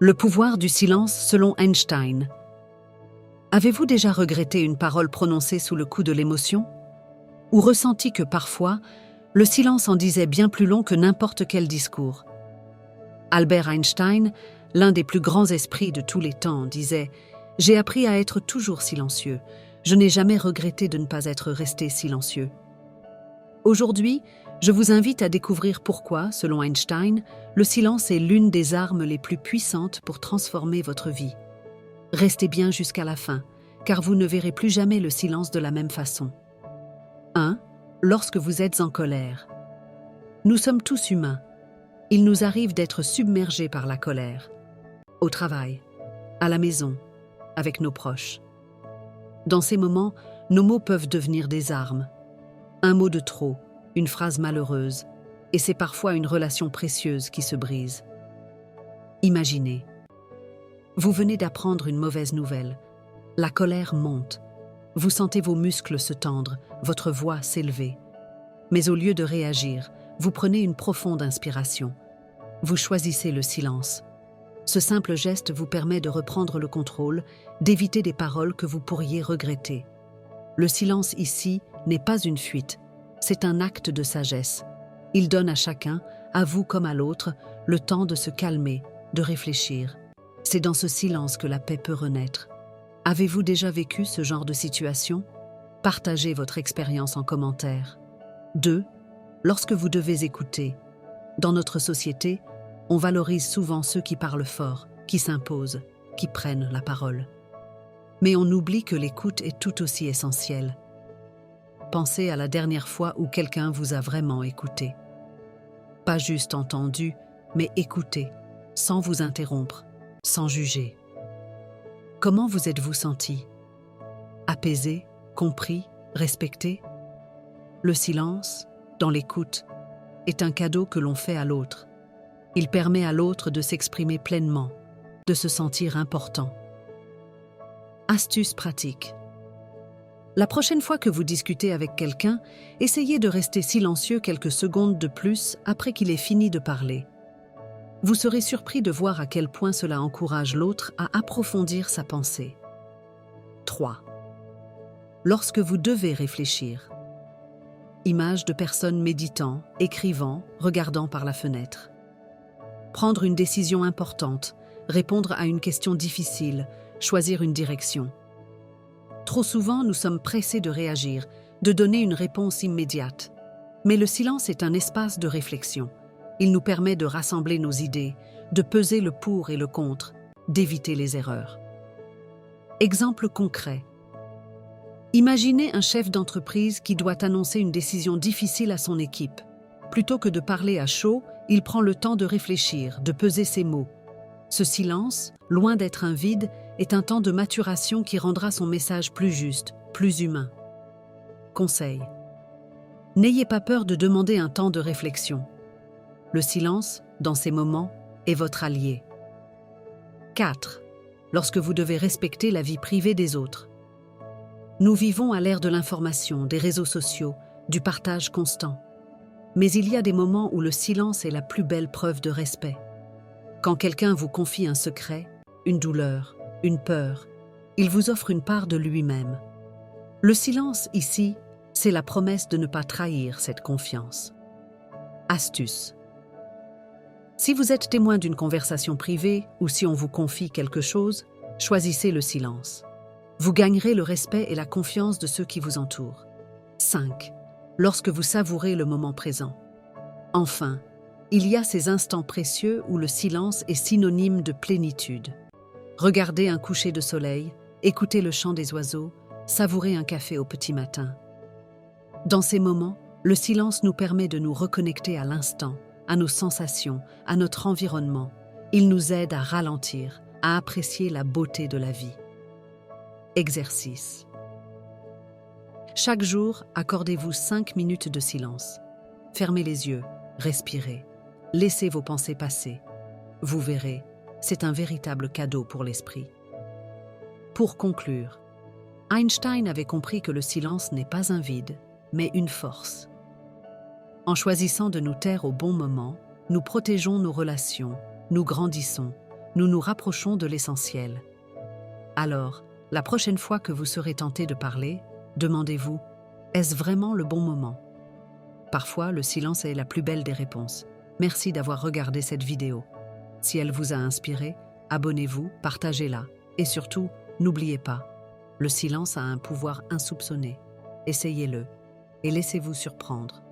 Le pouvoir du silence selon Einstein. Avez-vous déjà regretté une parole prononcée sous le coup de l'émotion? Ou ressenti que parfois, le silence en disait bien plus long que n'importe quel discours? Albert Einstein, l'un des plus grands esprits de tous les temps, disait « J'ai appris à être toujours silencieux. Je n'ai jamais regretté de ne pas être resté silencieux. » Aujourd'hui, je vous invite à découvrir pourquoi, selon Einstein, le silence est l'une des armes les plus puissantes pour transformer votre vie. Restez bien jusqu'à la fin, car vous ne verrez plus jamais le silence de la même façon. 1. Lorsque vous êtes en colère. Nous sommes tous humains. Il nous arrive d'être submergés par la colère. Au travail, à la maison, avec nos proches. Dans ces moments, nos mots peuvent devenir des armes. Un mot de trop, une phrase malheureuse, et c'est parfois une relation précieuse qui se brise. Imaginez. Vous venez d'apprendre une mauvaise nouvelle. La colère monte. Vous sentez vos muscles se tendre, votre voix s'élever. Mais au lieu de réagir, vous prenez une profonde inspiration. Vous choisissez le silence. Ce simple geste vous permet de reprendre le contrôle, d'éviter des paroles que vous pourriez regretter. Le silence ici n'est pas une fuite, c'est un acte de sagesse. Il donne à chacun, à vous comme à l'autre, le temps de se calmer, de réfléchir. C'est dans ce silence que la paix peut renaître. Avez-vous déjà vécu ce genre de situation? Partagez votre expérience en commentaire. 2. Lorsque vous devez écouter. Dans notre société, on valorise souvent ceux qui parlent fort, qui s'imposent, qui prennent la parole. Mais on oublie que l'écoute est tout aussi essentielle. Pensez à la dernière fois où quelqu'un vous a vraiment écouté. Pas juste entendu, mais écouté, sans vous interrompre, sans juger. Comment vous êtes-vous senti? Apaisé, compris, respecté? Le silence, dans l'écoute, est un cadeau que l'on fait à l'autre. Il permet à l'autre de s'exprimer pleinement, de se sentir important. Astuce pratique. La prochaine fois que vous discutez avec quelqu'un, essayez de rester silencieux quelques secondes de plus après qu'il ait fini de parler. Vous serez surpris de voir à quel point cela encourage l'autre à approfondir sa pensée. 3. Lorsque vous devez réfléchir. Images de personnes méditant, écrivant, regardant par la fenêtre. Prendre une décision importante, répondre à une question difficile, choisir une direction. Trop souvent, nous sommes pressés de réagir, de donner une réponse immédiate. Mais le silence est un espace de réflexion. Il nous permet de rassembler nos idées, de peser le pour et le contre, d'éviter les erreurs. Exemple concret. Imaginez un chef d'entreprise qui doit annoncer une décision difficile à son équipe. Plutôt que de parler à chaud, il prend le temps de réfléchir, de peser ses mots. Ce silence, loin d'être un vide, est un temps de maturation qui rendra son message plus juste, plus humain. Conseil. N'ayez pas peur de demander un temps de réflexion. Le silence, dans ces moments, est votre allié. 4. Lorsque vous devez respecter la vie privée des autres. Nous vivons à l'ère de l'information, des réseaux sociaux, du partage constant. Mais il y a des moments où le silence est la plus belle preuve de respect. Quand quelqu'un vous confie un secret, une douleur, une peur, il vous offre une part de lui-même. Le silence, ici, c'est la promesse de ne pas trahir cette confiance. Astuce. Si vous êtes témoin d'une conversation privée ou si on vous confie quelque chose, choisissez le silence. Vous gagnerez le respect et la confiance de ceux qui vous entourent. 5. Lorsque vous savourez le moment présent. Enfin, il y a ces instants précieux où le silence est synonyme de plénitude. Regardez un coucher de soleil, écoutez le chant des oiseaux, savourez un café au petit matin. Dans ces moments, le silence nous permet de nous reconnecter à l'instant, à nos sensations, à notre environnement. Il nous aide à ralentir, à apprécier la beauté de la vie. Exercice. Chaque jour, accordez-vous 5 minutes de silence. Fermez les yeux, respirez, laissez vos pensées passer. Vous verrez, c'est un véritable cadeau pour l'esprit. Pour conclure, Einstein avait compris que le silence n'est pas un vide, mais une force. En choisissant de nous taire au bon moment, nous protégeons nos relations, nous grandissons, nous nous rapprochons de l'essentiel. Alors, la prochaine fois que vous serez tenté de parler, demandez-vous, est-ce vraiment le bon moment? Parfois, le silence est la plus belle des réponses. Merci d'avoir regardé cette vidéo. Si elle vous a inspiré, abonnez-vous, partagez-la. Et surtout, n'oubliez pas, le silence a un pouvoir insoupçonné. Essayez-le et laissez-vous surprendre.